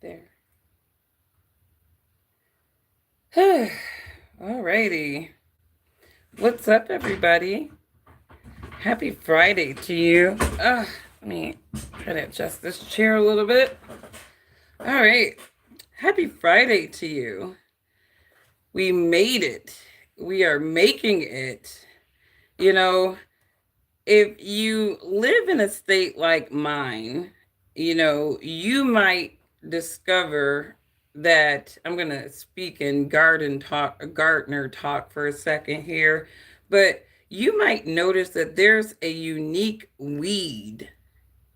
there. Alrighty. What's up, everybody? Happy Friday to you. Let me try to adjust this chair a little bit. All right. Happy Friday to you. We made it. We are making it. You know, if you live in a state like mine, you might discover that I'm going to speak in gardener talk for a second here, but you might notice that there's a unique weed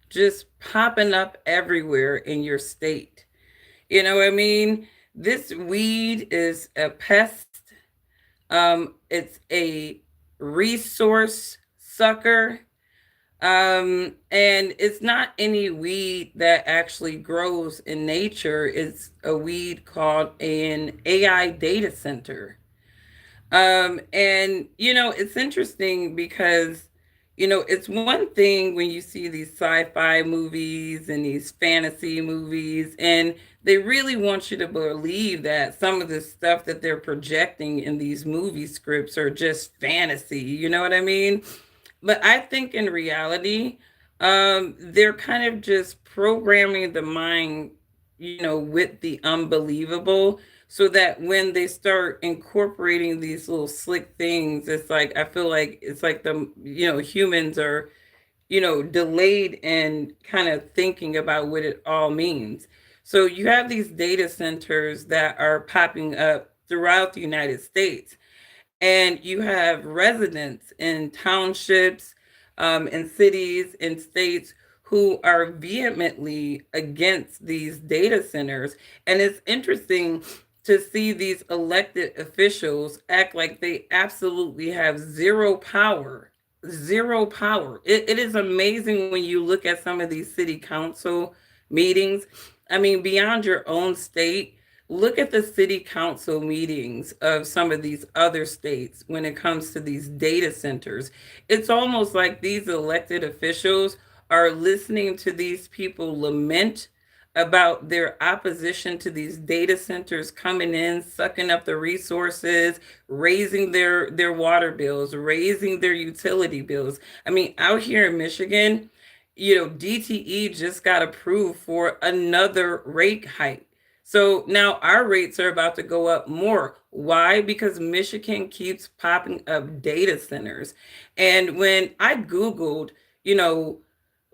just popping up everywhere in your state. You know what I mean? This weed is a pest. It's a resource sucker. And it's not any weed that actually grows in nature. It's a weed called an AI data center. And it's interesting because, it's one thing when you see these sci-fi movies and these fantasy movies, and they really want you to believe that some of the stuff that they're projecting in these movie scripts are just fantasy. You know what I mean? But I think in reality, they're kind of just programming the mind, with the unbelievable, so that when they start incorporating these little slick things, it's like I feel like it's like humans are, delayed in kind of thinking about what it all means. So you have these data centers that are popping up throughout the United States, and you have residents in townships, in cities, in states who are vehemently against these data centers. And it's interesting to see these elected officials act like they absolutely have zero power. Zero power. It is amazing when you look at some of these city council meetings. I mean, beyond your own state, look at the city council meetings of some of these other states when it comes to these data centers. It's almost like these elected officials are listening to these people lament about their opposition to these data centers coming in, sucking up the resources, raising their water bills, raising their utility bills. I mean, out here in Michigan, DTE just got approved for another rate hike. So now our rates are about to go up more. Why? Because Michigan keeps popping up data centers. And when I Googled,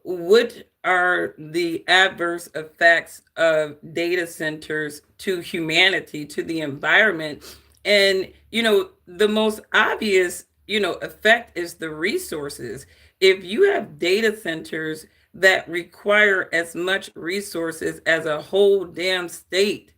what are the adverse effects of data centers to humanity, to the environment? And, the most obvious, effect is the resources. If you have data centers that require as much resources as a whole damn state,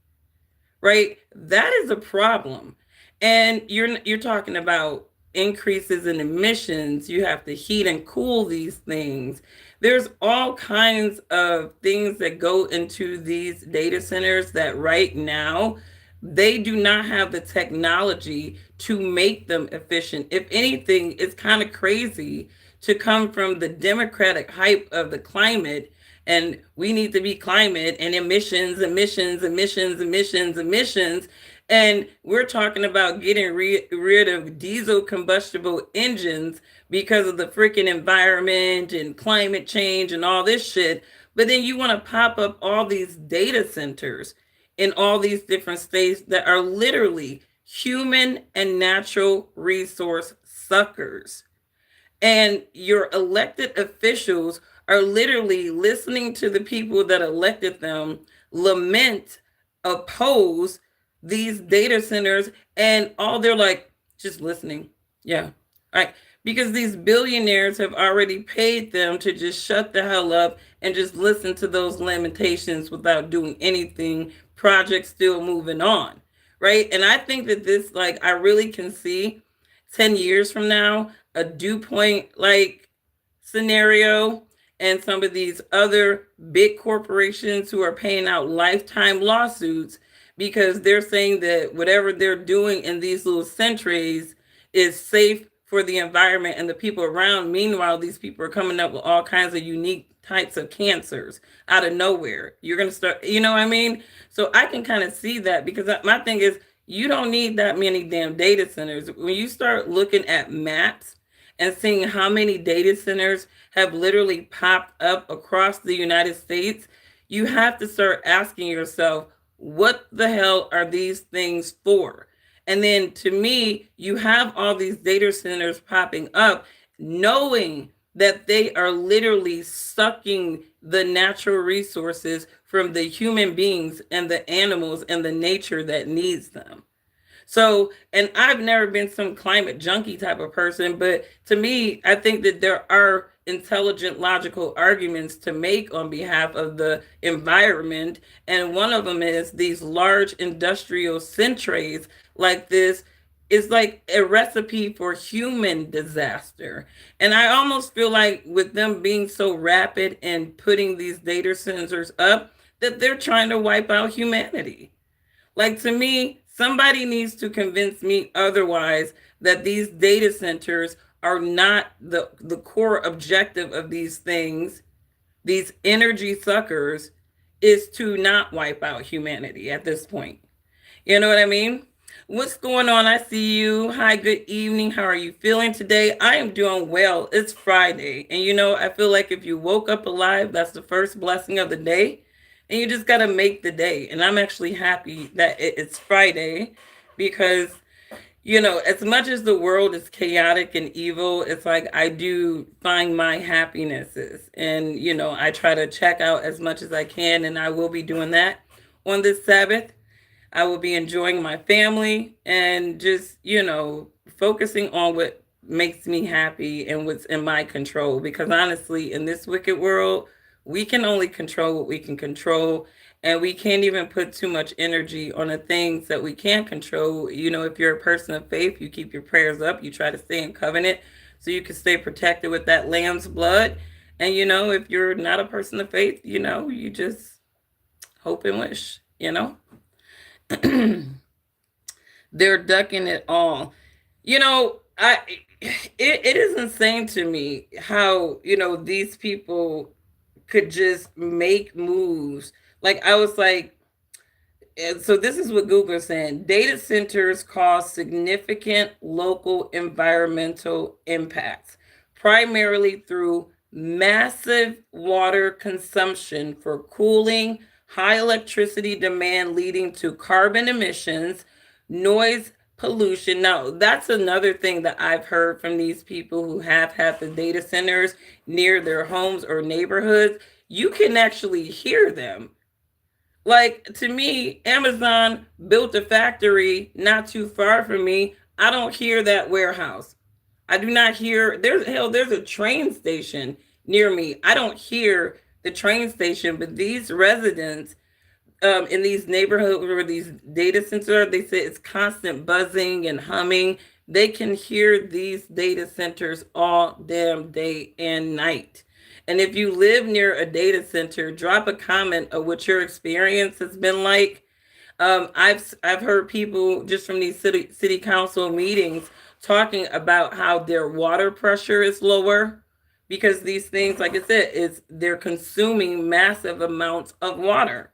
right? That is a problem. And you're talking about increases in emissions. You have to heat and cool these things. There's all kinds of things that go into these data centers that right now they do not have the technology to make them efficient. If anything, it's kind of crazy to come from the democratic hype of the climate, and we need to be climate and emissions, emissions, emissions, emissions, emissions. And we're talking about getting rid of diesel combustible engines because of the freaking environment and climate change and all this shit. But then you want to pop up all these data centers in all these different states that are literally human and natural resource suckers. And your elected officials are literally listening to the people that elected them lament, oppose these data centers, and all they're like, just listening. Yeah. All right. Because these billionaires have already paid them to just shut the hell up and just listen to those lamentations without doing anything. Projects still moving on. Right. And I think that this, like, I really can see 10 years from now, a dew point like scenario, and some of these other big corporations who are paying out lifetime lawsuits because they're saying that whatever they're doing in these little centuries is safe for the environment and the people around. Meanwhile, these people are coming up with all kinds of unique types of cancers out of nowhere. You're going to start, you know what I mean? So I can kind of see that, because my thing is, you don't need that many damn data centers. When you start looking at maps and seeing how many data centers have literally popped up across the United States, you have to start asking yourself, what the hell are these things for? And then to me, you have all these data centers popping up, knowing that they are literally sucking the natural resources from the human beings and the animals and the nature that needs them. So, and I've never been some climate junkie type of person, but to me, I think that there are intelligent, logical arguments to make on behalf of the environment. And one of them is these large industrial centrates like this is like a recipe for human disaster. And I almost feel like with them being so rapid and putting these data centers up, that they're trying to wipe out humanity. Like, to me, somebody needs to convince me otherwise, that these data centers are not the core objective of these things. These energy suckers is to not wipe out humanity at this point. You know what I mean? What's going on? I see you. Hi, good evening. How are you feeling today? I am doing well. It's Friday. And I feel like if you woke up alive, that's the first blessing of the day. And you just got to make the day. And I'm actually happy that it's Friday, because as much as the world is chaotic and evil, it's like I do find my happinesses. And, I try to check out as much as I can. And I will be doing that on this Sabbath. I will be enjoying my family and just, focusing on what makes me happy and what's in my control. Because honestly, in this wicked world, we can only control what we can control. And we can't even put too much energy on the things that we can't control. If you're a person of faith, you keep your prayers up, you try to stay in covenant so you can stay protected with that lamb's blood. And, if you're not a person of faith, you just hope and wish, they're ducking it all. It is insane to me how, these people could just make moves. Like, I was like, so this is what Google is saying. Data centers cause significant local environmental impacts, primarily through massive water consumption for cooling, high electricity demand leading to carbon emissions, noise pollution. Now, that's another thing that I've heard from these people who have had the data centers near their homes or neighborhoods. You can actually hear them. Like, to me, Amazon built a factory not too far from me. I don't hear that warehouse. I do not hear, there's a train station near me. I don't hear the train station, but these residents in these neighborhoods where these data centers are, they say it's constant buzzing and humming. They can hear these data centers all damn day and night. And if you live near a data center, drop a comment of what your experience has been like. I've heard people just from these city council meetings talking about how their water pressure is lower, because these things, like I said, they're consuming massive amounts of water.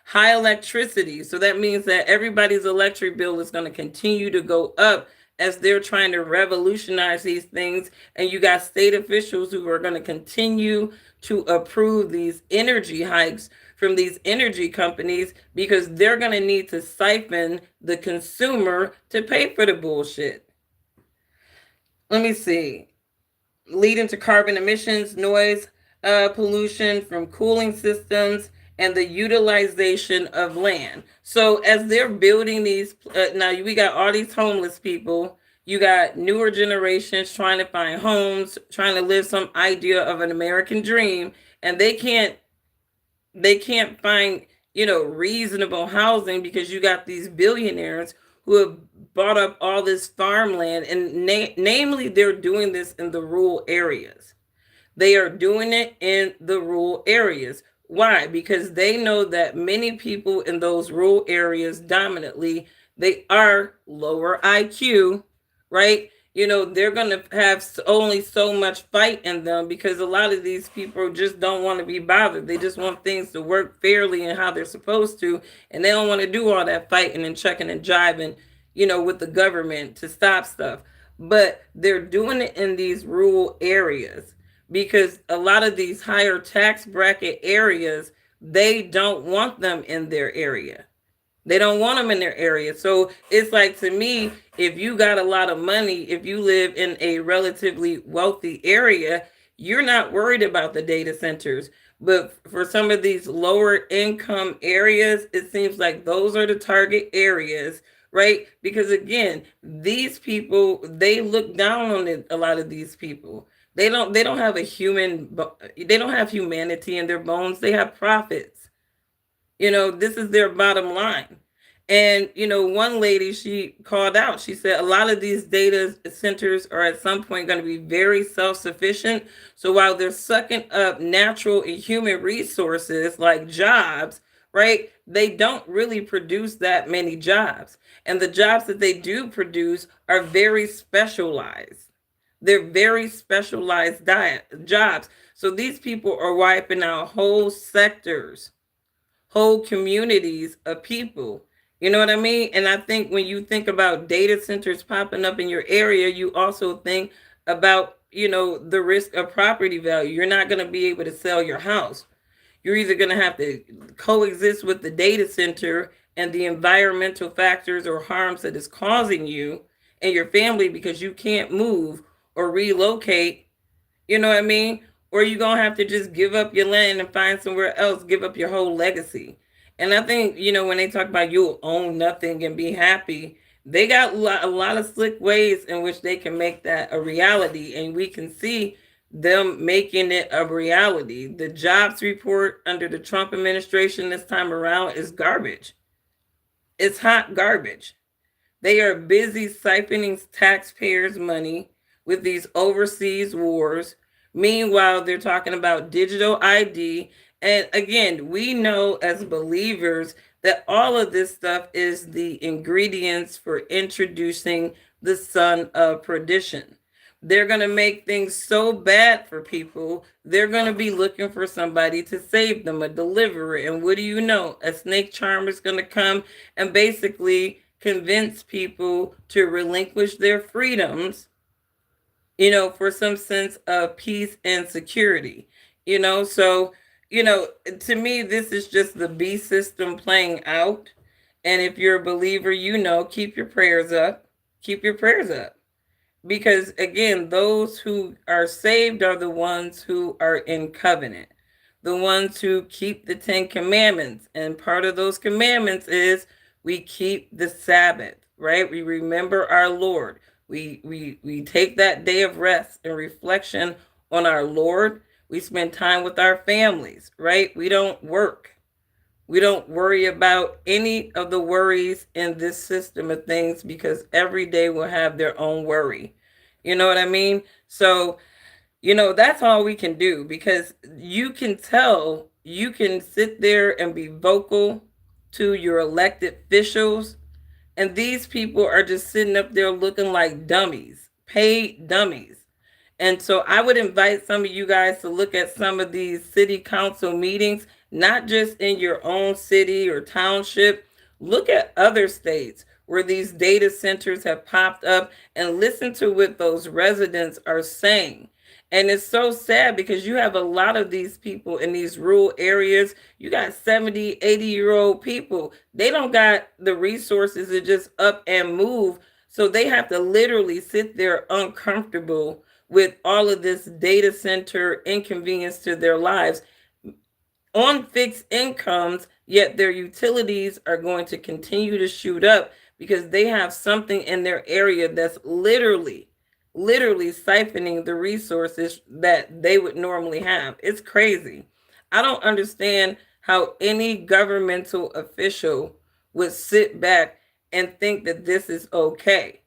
High electricity, so that means that everybody's electric bill is going to continue to go up as they're trying to revolutionize these things. And you got state officials who are going to continue to approve these energy hikes from these energy companies, because they're going to need to siphon the consumer to pay for the bullshit. Let me see. Leading to carbon emissions, noise pollution from cooling systems, and the utilization of land. So as they're building these, now we got all these homeless people, you got newer generations trying to find homes, trying to live some idea of an American dream, and they can't find, reasonable housing, because you got these billionaires who have bought up all this farmland, and namely, they're doing this in the rural areas. They are doing it in the rural areas. Why? Because they know that many people in those rural areas, dominantly, they are lower IQ, right? they're going to have only so much fight in them, because a lot of these people just don't want to be bothered. They just want things to work fairly and how they're supposed to, and they don't want to do all that fighting and checking and jiving, with the government to stop stuff. But they're doing it in these rural areas, because a lot of these higher tax bracket areas, they don't want them in their area. They don't want them in their area. So it's like, to me, if you got a lot of money, if you live in a relatively wealthy area, you're not worried about the data centers. But for some of these lower income areas, it seems like those are the target areas, right? Because again, these people, they look down on it, a lot of these people. They don't have they don't have humanity in their bones. They have profits. This is their bottom line. And, one lady, she called out, she said, a lot of these data centers are at some point going to be very self sufficient. So while they're sucking up natural and human resources like jobs, right, they don't really produce that many jobs. And the jobs that they do produce are very specialized. They're very specialized jobs. So these people are wiping out whole sectors, whole communities of people. You know what I mean? And I think when you think about data centers popping up in your area, you also think about, the risk of property value. You're not going to be able to sell your house. You're either going to have to coexist with the data center and the environmental factors or harms that is causing you and your family, because you can't move or relocate. You know what I mean? Or you're going to have to just give up your land and find somewhere else, give up your whole legacy. And I think, when they talk about you'll own nothing and be happy, they got a lot of slick ways in which they can make that a reality. And we can see them making it a reality. The jobs report under the Trump administration this time around is garbage. It's hot garbage. They are busy siphoning taxpayers' money with these overseas wars. Meanwhile, they're talking about digital ID. And again, we know as believers that all of this stuff is the ingredients for introducing the son of perdition. They're going to make things so bad for people, they're going to be looking for somebody to save them, a deliverer. And what do you know? A snake charmer is going to come and basically convince people to relinquish their freedoms, for some sense of peace and security. So, to me, this is just the beast system playing out. And if you're a believer, keep your prayers up. Keep your prayers up. Because again, those who are saved are the ones who are in covenant, the ones who keep the 10 commandments. And part of those commandments is we keep the Sabbath, right? We remember our Lord. We take that day of rest and reflection on our Lord. We spend time with our families, right? We don't work. We don't worry about any of the worries in this system of things, because every day will have their own worry. You know what I mean? So, that's all we can do, because you can tell, you can sit there and be vocal to your elected officials, and these people are just sitting up there looking like dummies, paid dummies. And so I would invite some of you guys to look at some of these city council meetings, not just in your own city or township. Look at other states where these data centers have popped up and listen to what those residents are saying. And it's so sad, because you have a lot of these people in these rural areas. You got 70, 80-year-old people. They don't got the resources to just up and move. So they have to literally sit there uncomfortable with all of this data center inconvenience to their lives on fixed incomes, yet their utilities are going to continue to shoot up because they have something in their area that's literally siphoning the resources that they would normally have. It's crazy. I don't understand how any governmental official would sit back and think that this is okay.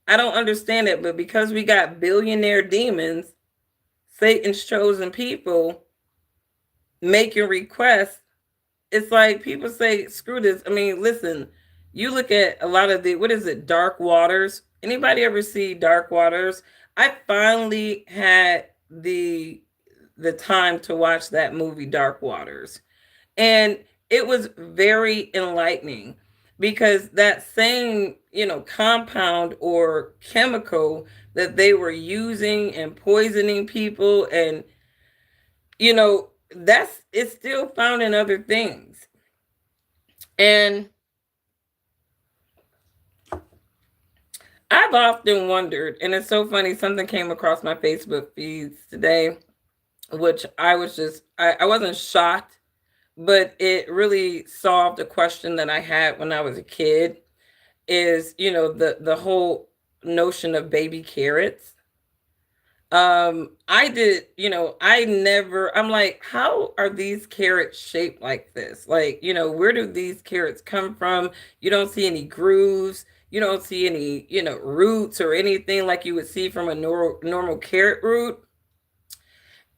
I don't understand it, but because we got billionaire demons, Satan's chosen people, making requests, it's like people say, screw this. I mean, listen, you look at a lot of what is it, dark waters Anybody ever see Dark Waters? I finally had the the time to watch that movie Dark Waters. And it was very enlightening because that same, compound or chemical that they were using and poisoning people, and that's it's still found in other things. And I've often wondered, and it's so funny, something came across my Facebook feeds today, which I wasn't shocked, but it really solved a question that I had when I was a kid. Is the whole notion of baby carrots. I did, I never, I'm like, how are these carrots shaped like this? Like, where do these carrots come from? You don't see any grooves. You don't see any, roots or anything like you would see from a normal carrot root.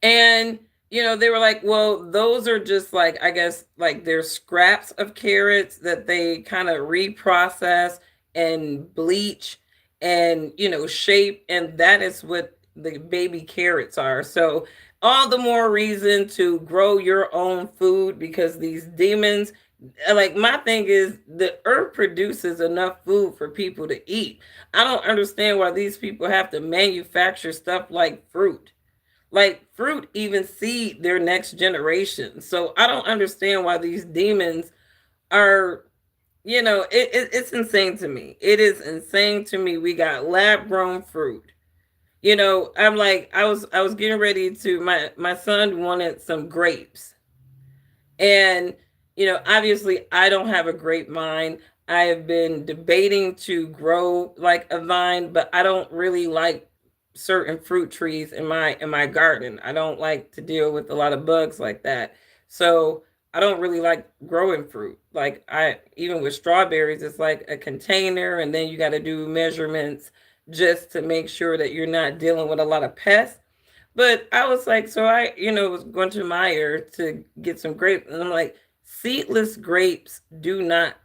And, they were like, well, those are just like, I guess, like they're scraps of carrots that they kind of reprocess and bleach and, shape. And that is what the baby carrots are. So, all the more reason to grow your own food, because these demons, like, my thing is, the earth produces enough food for people to eat. I don't understand why these people have to manufacture stuff like fruit. Like, fruit even seed their next generation. So I don't understand why these demons are, it's insane to me. It is insane to me. We got lab grown fruit. I'm like, I was getting ready to, my son wanted some grapes. And, obviously I don't have a grapevine. I have been debating to grow like a vine, but I don't really like certain fruit trees in my garden. I don't like to deal with a lot of bugs like that. So I don't really like growing fruit. Like, I even with strawberries, it's like a container, and then you got to do measurements just to make sure that you're not dealing with a lot of pests. But I was like, so I, was going to Meyer to get some grapes, and I'm like, seedless fruit do not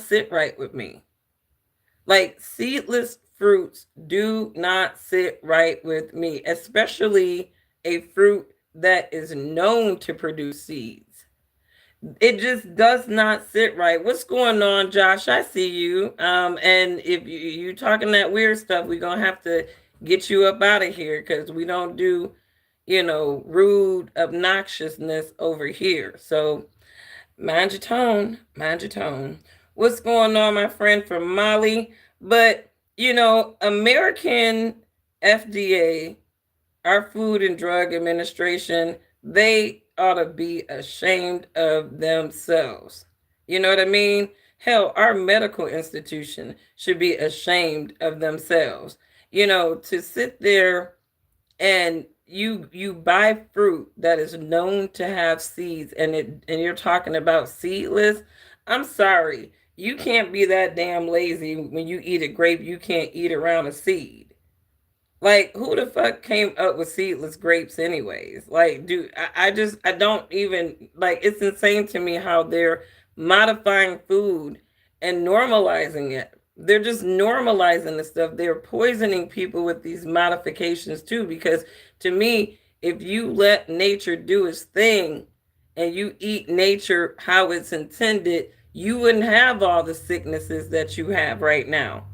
sit right with me. Like, seedless fruits do not sit right with me, especially a fruit that is known to produce seeds. It just does not sit right. What's going on, Josh? I see you. And if you talking that weird stuff, we're gonna have to get you up out of here, because we don't do, rude obnoxiousness over here. So mind your tone, mind your tone. What's going on, my friend from Mali? But, American FDA, our Food and Drug Administration, they ought to be ashamed of themselves. You know what I mean? Hell, our medical institution should be ashamed of themselves. To sit there and you buy fruit that is known to have seeds, and you're talking about seedless. I'm sorry, you can't be that damn lazy. When you eat a grape, you can't eat around a seed. Like, who the fuck came up with seedless grapes anyways? Like, dude, I don't even, like, it's insane to me how they're modifying food and normalizing it. They're just normalizing the stuff. They're poisoning people with these modifications too, because to me, if you let nature do its thing and you eat nature how it's intended, you wouldn't have all the sicknesses that you have right now.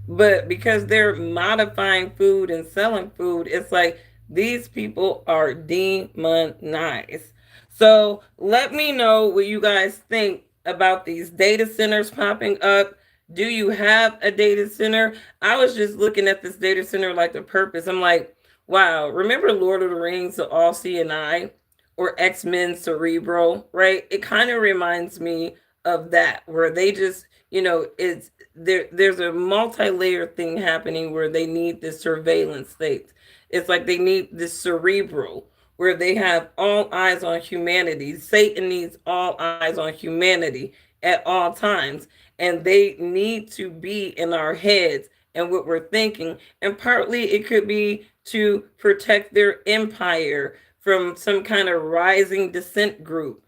But because they're modifying food and selling food, it's like these people are demonized. So let me know what you guys think about these data centers popping up. Do you have a data center? I was just looking at this data center, like the purpose. I'm like, wow, remember Lord of the Rings, the All Seeing Eye, or X-Men Cerebro, right? It kind of reminds me of that, where they just, it's there's a multi-layered thing happening where they need this surveillance state. It's like they need this cerebral, where they have all eyes on humanity. Satan needs all eyes on humanity at all times, and they need to be in our heads and what we're thinking. And partly it could be to protect their empire from some kind of rising dissent group,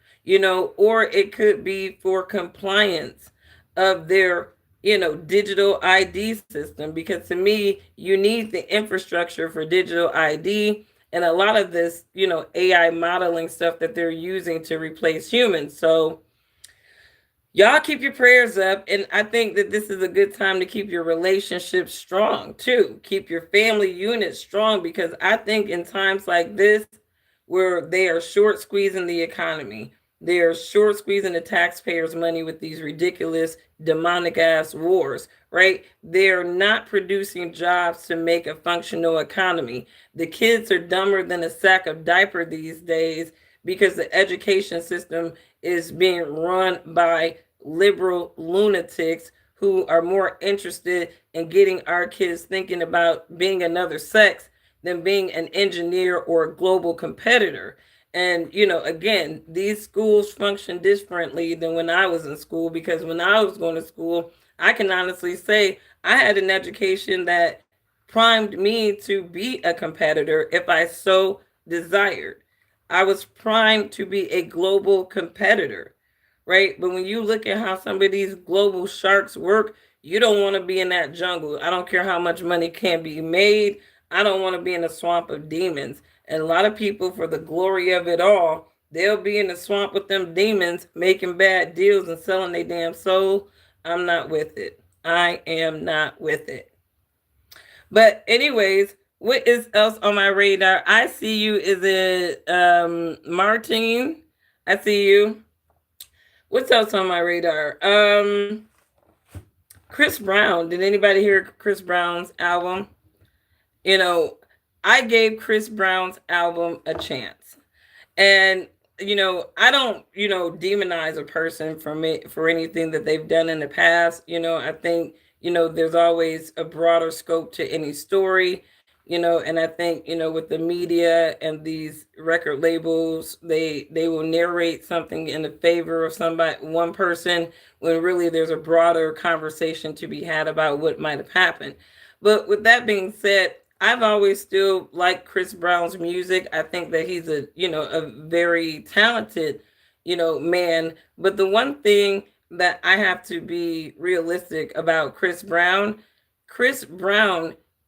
or it could be for compliance of their digital ID system, because to me, you need the infrastructure for digital ID and a lot of this, AI modeling stuff that they're using to replace humans. So y'all keep your prayers up. And I think that this is a good time to keep your relationships strong too. Keep your family unit strong, because I think in times like this, where they are short squeezing the economy, they are short squeezing the taxpayers' money with these ridiculous, demonic ass wars, right? They're not producing jobs to make a functional economy. The kids are dumber than a sack of diaper these days because the education system is being run by liberal lunatics who are more interested in getting our kids thinking about being another sex than being an engineer or a global competitor. And, again, these schools function differently than when I was in school, because when I was going to school, I can honestly say I had an education that primed me to be a competitor if I so desired. I was primed to be a global competitor, right? But when you look at how some of these global sharks work, you don't want to be in that jungle. I don't care how much money can be made. I don't want to be in a swamp of demons. And a lot of people, for the glory of it all, they'll be in the swamp with them demons, making bad deals and selling their damn soul. I'm not with it. I am not with it. But anyways, what is else on my radar? I see you. Is it Martine? I see you. What's else on my radar? Chris Brown. Did anybody hear Chris Brown's album? You know, I gave Chris Brown's album a chance. And I don't, demonize a person for anything that they've done in the past. I think, there's always a broader scope to any story. And I think, with the media and these record labels, they will narrate something in the favor of somebody, one person, when really there's a broader conversation to be had about what might have happened. But with that being said, I've always still liked Chris Brown's music. I think that he's a very talented, man. But the one thing that I have to be realistic about Chris Brown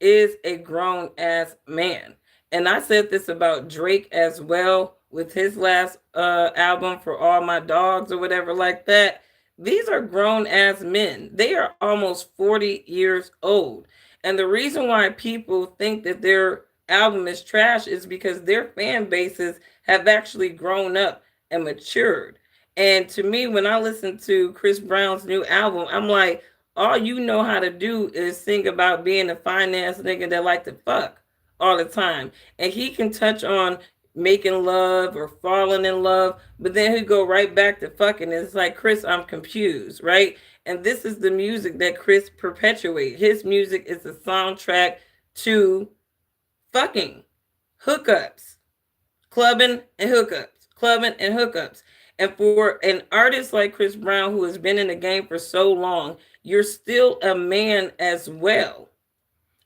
is a grown ass man. And I said this about Drake as well with his last album, For All My Dogs or whatever like that. These are grown ass men. They are almost 40 years old. And the reason why people think that their album is trash is because their fan bases have actually grown up and matured. And to me, when I listen to Chris Brown's new album, I'm like, all you know how to do is sing about being a finance nigga that like to fuck all the time. And he can touch on making love or falling in love, but then he'd go right back to fucking. It's like, Chris, I'm confused, right? And this is the music that Chris perpetuates. His music is the soundtrack to fucking, hookups, clubbing and hookups. And for an artist like Chris Brown, who has been in the game for so long, you're still a man as well.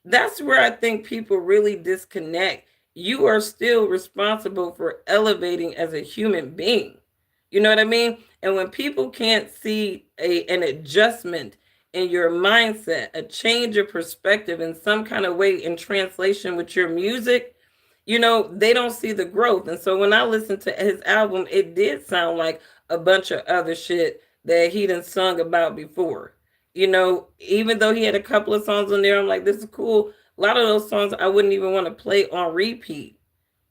That's where I think people really disconnect. You are still responsible for elevating as a human being. You know what I mean? And when people can't see an adjustment in your mindset, a change of perspective in some kind of way in translation with your music, they don't see the growth. And so when I listened to his album, it did sound like a bunch of other shit that he done sung about before. Even though he had a couple of songs on there, I'm like, this is cool. A lot of those songs I wouldn't even want to play on repeat.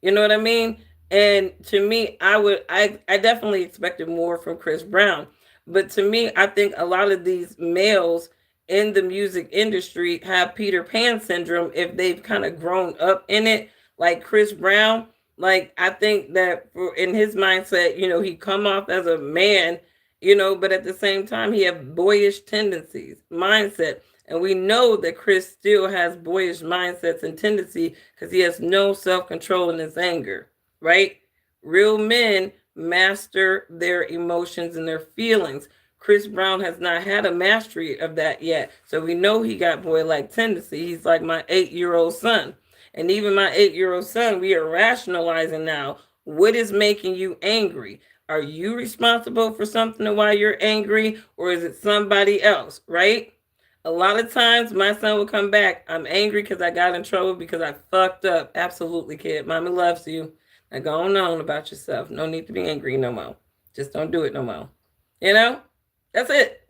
You know what I mean? And to me, I definitely expected more from Chris Brown. But to me, I think a lot of these males in the music industry have Peter Pan syndrome if they've kind of grown up in it, like Chris Brown. Like, I think that in his mindset, he come off as a man, but at the same time, he have boyish tendencies, mindset. And we know that Chris still has boyish mindsets and tendency because he has no self-control in his anger, right? Real men master their emotions and their feelings. Chris Brown has not had a mastery of that yet. So we know he got boy-like tendency. He's like my 8-year-old son. And even my 8-year-old son, we are rationalizing now. What is making you angry? Are you responsible for something why you're angry, or is it somebody else, right? A lot of times my son will come back. I'm angry because I got in trouble because I fucked up. Absolutely, kid. Mommy loves you. Now go on about yourself. No need to be angry no more. Just don't do it no more. You know? That's it.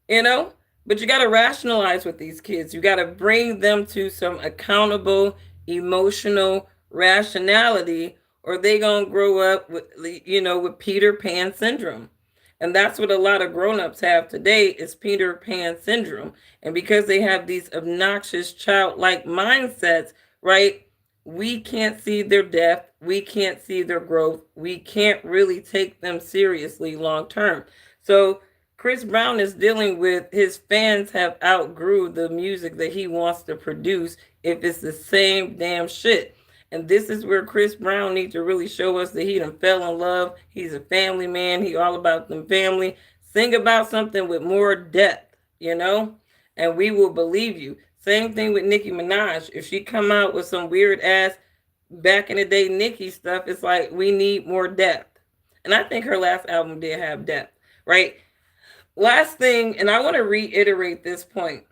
You know? But you got to rationalize with these kids. You got to bring them to some accountable, emotional rationality, or they going to grow up with, with Peter Pan syndrome. And that's what a lot of grown-ups have today is Peter Pan syndrome. And because they have these obnoxious childlike mindsets, right? We can't see their depth. We can't see their growth. We can't really take them seriously long term. So Chris Brown is dealing with his fans have outgrew the music that he wants to produce if it's the same damn shit. And this is where Chris Brown needs to really show us that he done fell in love. He's a family man. He all about them family. Sing about something with more depth, and we will believe you. Same thing with Nicki Minaj. If she come out with some weird ass back in the day Nicki stuff, it's like we need more depth. And I think her last album did have depth, right? Last thing, and I want to reiterate this point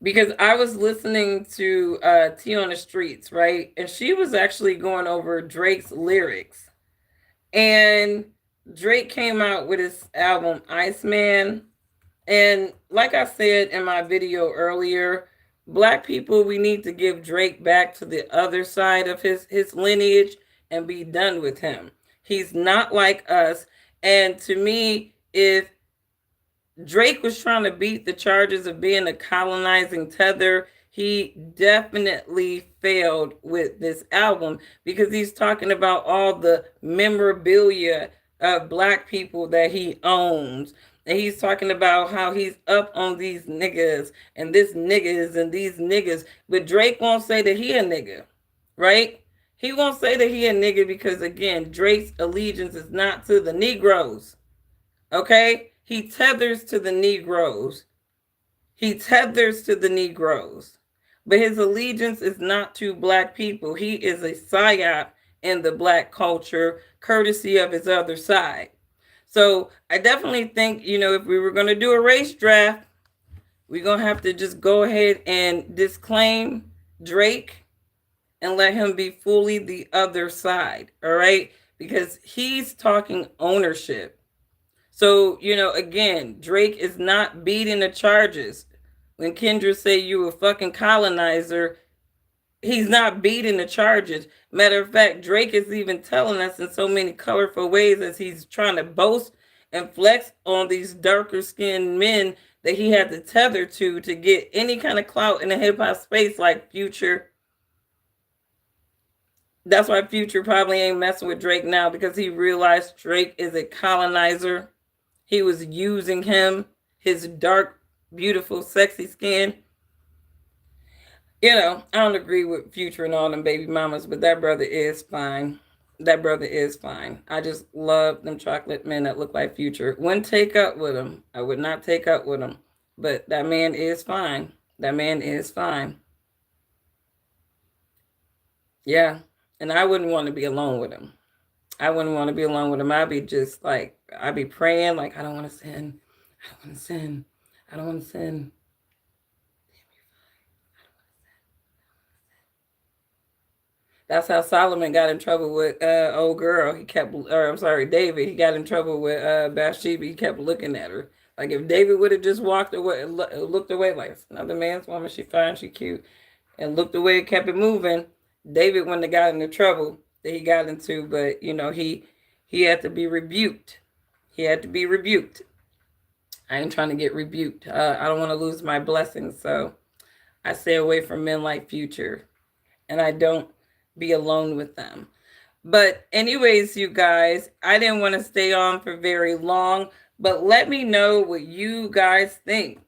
because I was listening to T on the Streets, right? And she was actually going over Drake's lyrics. And Drake came out with his album Iceman. And like I said in my video earlier, Black people, we need to give Drake back to the other side of his lineage and be done with him. He's not like us. And to me, if Drake was trying to beat the charges of being a colonizing tether, he definitely failed with this album because he's talking about all the memorabilia of Black people that he owns. And he's talking about how he's up on these niggas and this niggas and these niggas. But Drake won't say that he a nigga, right? He won't say that he a nigga because, again, Drake's allegiance is not to the Negroes, okay? He tethers to the Negroes. He tethers to the Negroes. But his allegiance is not to Black people. He is a psyop in the Black culture, courtesy of his other side. So I definitely think, if we were going to do a race draft, we're going to have to just go ahead and disclaim Drake and let him be fully the other side. All right. Because he's talking ownership. So, again, Drake is not beating the charges. When Kendra say you a fucking colonizer, he's not beating the charges. Matter of fact, Drake is even telling us in so many colorful ways as he's trying to boast and flex on these darker skinned men that he had to tether to get any kind of clout in the hip hop space like Future. That's why Future probably ain't messing with Drake now because he realized Drake is a colonizer. He was using him, his dark, beautiful, sexy skin. I don't agree with Future and all them baby mamas, but that brother is fine. That brother is fine. I just love them chocolate men that look like Future. Wouldn't take up with him. I would not take up with him. But that man is fine. That man is fine. Yeah. And I wouldn't want to be alone with him. I wouldn't want to be alone with him. I'd be just like, I'd be praying like, I don't want to sin. I don't want to sin. I don't want to sin. That's how Solomon got in trouble with old girl. David. He got in trouble with Bathsheba. He kept looking at her. Like if David would have just walked away, looked away like another man's woman, she fine, she cute, and looked away and kept it moving, David wouldn't have got into trouble that he got into. But he had to be rebuked. He had to be rebuked. I ain't trying to get rebuked. I don't want to lose my blessings, so I stay away from men like Future, and I don't be alone with them. But anyways, you guys, I didn't want to stay on for very long, but let me know what you guys think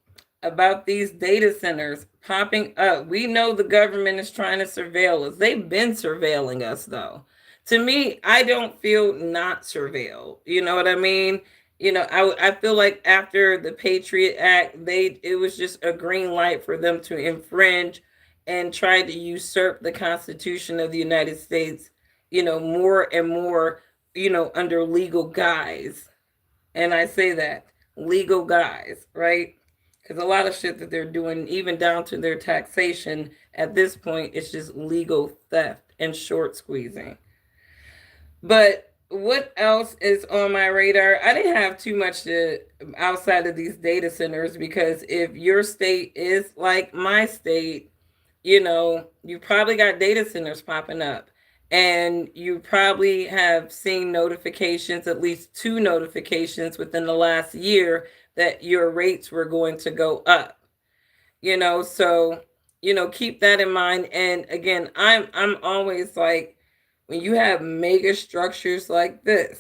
about these data centers popping up. We know the government is trying to surveil us. They've been surveilling us, though. To me, I don't feel not surveilled. You know what I mean? I feel like after the Patriot Act, it was just a green light for them to infringe and try to usurp the Constitution of the United States, more and more, under legal guise. And I say that, legal guise, right? because a lot of shit that they're doing, even down to their taxation at this point, is just legal theft and short squeezing. But what else is on my radar? I didn't have too much to outside of these data centers, because if your state is like my state, you probably got data centers popping up. And you probably have seen notifications, at least two notifications within the last year, that your rates were going to go up. So keep that in mind. And again, I'm always like, when you have mega structures like this,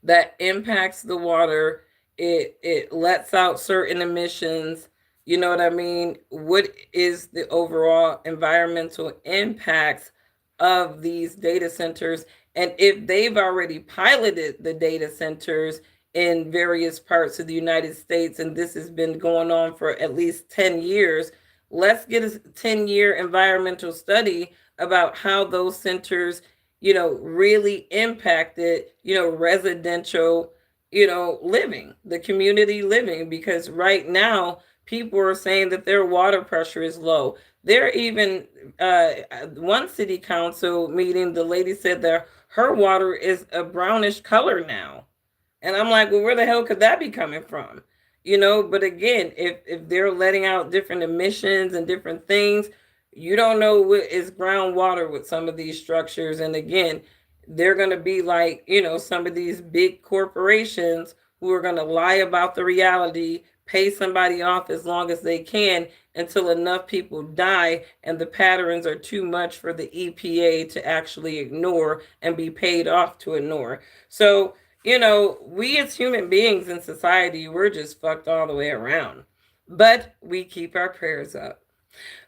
that impacts the water, it lets out certain emissions. You know what I mean? What is the overall environmental impacts of these data centers? And if they've already piloted the data centers in various parts of the United States, and this has been going on for at least 10 years, let's get a 10-year environmental study about how those centers really impacted residential living, the community living, because right now people are saying that their water pressure is low. They're even one city council meeting, the lady said that her water is a brownish color now. And I'm like, well, where the hell could that be coming from? But again, if they're letting out different emissions and different things, you don't know what is groundwater with some of these structures. And again, they're going to be like, some of these big corporations who are going to lie about the reality, pay somebody off as long as they can until enough people die and the patterns are too much for the EPA to actually ignore and be paid off to ignore. So, we as human beings in society, we're just fucked all the way around. But we keep our prayers up.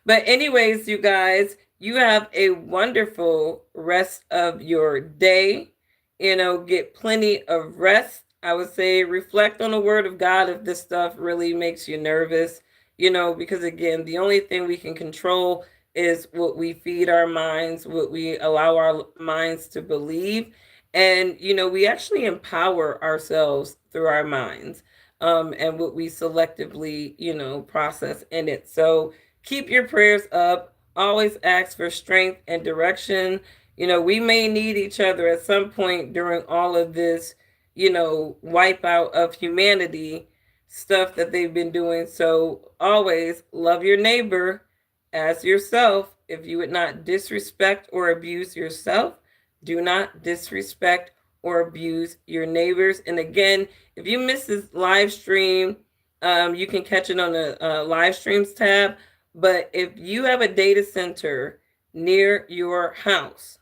But anyways, you guys, you have a wonderful rest of your day. Get plenty of rest. I would say reflect on the word of God if this stuff really makes you nervous, because again, the only thing we can control is what we feed our minds, what we allow our minds to believe. And, we actually empower ourselves through our minds, and what we selectively, process in it. So keep your prayers up. Always ask for strength and direction. We may need each other at some point during all of this, wipeout of humanity stuff that they've been doing. So always love your neighbor as yourself. If you would not disrespect or abuse yourself, do not disrespect or abuse your neighbors. And again, if you miss this live stream, you can catch it on the live streams tab. But if you have a data center near your house,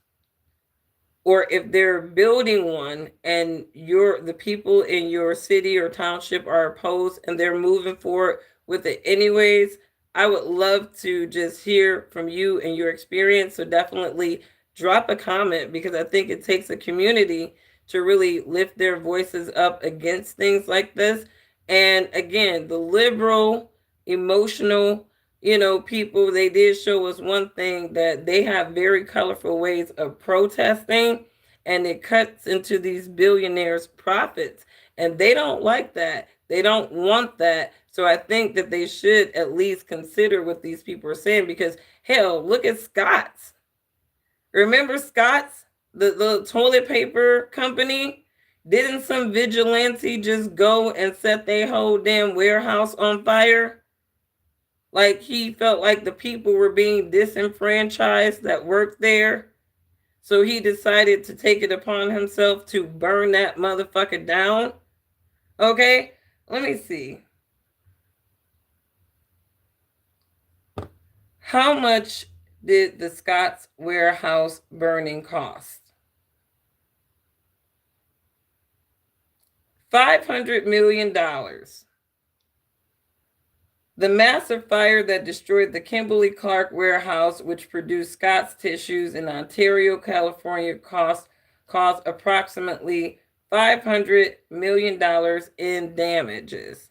or if they're building one and the people in your city or township are opposed and they're moving forward with it anyways, I would love to just hear from you and your experience. So definitely drop a comment, because I think it takes a community to really lift their voices up against things like this. And again, the liberal, emotional, people, they did show us one thing, that they have very colorful ways of protesting, and it cuts into these billionaires' profits. And they don't like that. They don't want that. So I think that they should at least consider what these people are saying, because hell, look at Scott's. Remember Scott's, the toilet paper company? Didn't some vigilante just go and set their whole damn warehouse on fire? Like he felt like the people were being disenfranchised that worked there. So he decided to take it upon himself to burn that motherfucker down. Okay, let me see. How much did the Scott's warehouse burning cost? $500 million. The massive fire that destroyed the Kimberly-Clark warehouse, which produced Scott's tissues in Ontario, California, caused approximately $500 million in damages.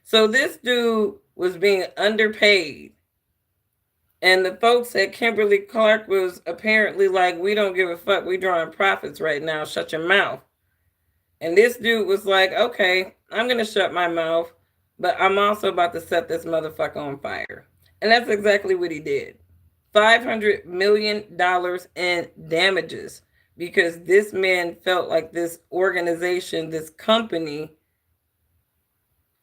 So this dude was being underpaid. And the folks at Kimberly-Clark was apparently like, we don't give a fuck. We drawing profits right now. Shut your mouth. And this dude was like, okay, I'm going to shut my mouth, but I'm also about to set this motherfucker on fire. And that's exactly what he did. $500 million in damages because this man felt like this organization, this company,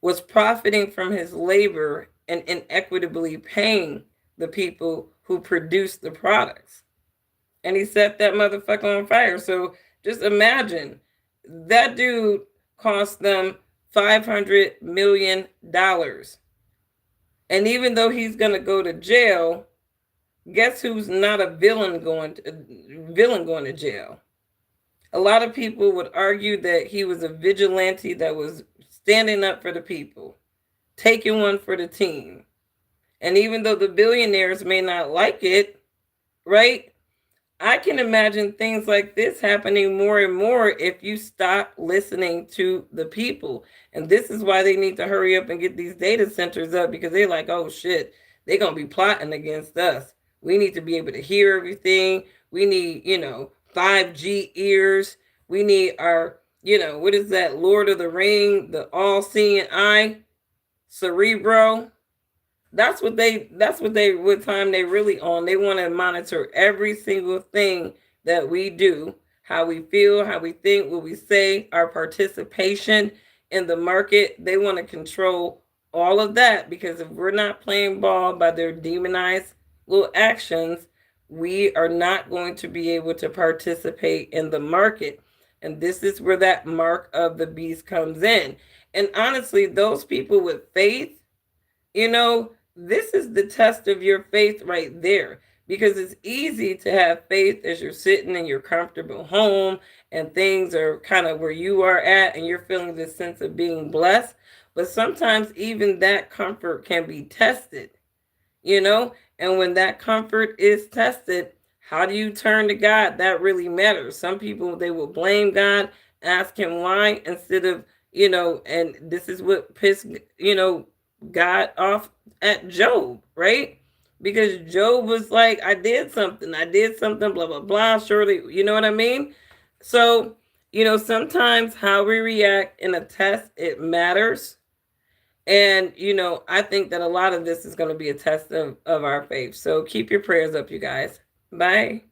was profiting from his labor and inequitably paying the people who produced the products. And he set that motherfucker on fire. So just imagine that dude cost them $500 million. And even though he's going to go to jail, guess who's not a villain going to jail? A lot of people would argue that he was a vigilante that was standing up for the people, taking one for the team. And even though the billionaires may not like it, right? I can imagine things like this happening more and more if you stop listening to the people. And this is why they need to hurry up and get these data centers up, because they're like, oh shit, they're going to be plotting against us. We need to be able to hear everything. We need, 5G ears. We need our, what is that? Lord of the Ring, the all seeing eye, Cerebro. What time they really on. They want to monitor every single thing that we do, how we feel, how we think, what we say, our participation in the market. They want to control all of that, because if we're not playing ball by their demonized little actions, we are not going to be able to participate in the market. And this is where that mark of the beast comes in. And honestly, those people with faith, this is the test of your faith right there, because it's easy to have faith as you're sitting in your comfortable home and things are kind of where you are at and you're feeling this sense of being blessed. But sometimes even that comfort can be tested, and when that comfort is tested, how do you turn to God? That really matters. Some people, they will blame God, ask him why, instead of, and this is what pissed, God off at Job, right? Because Job was like, I did something, blah, blah, blah. Surely, you know what I mean? So, sometimes how we react in a test, it matters. And, I think that a lot of this is going to be a test of our faith. So keep your prayers up, you guys. Bye.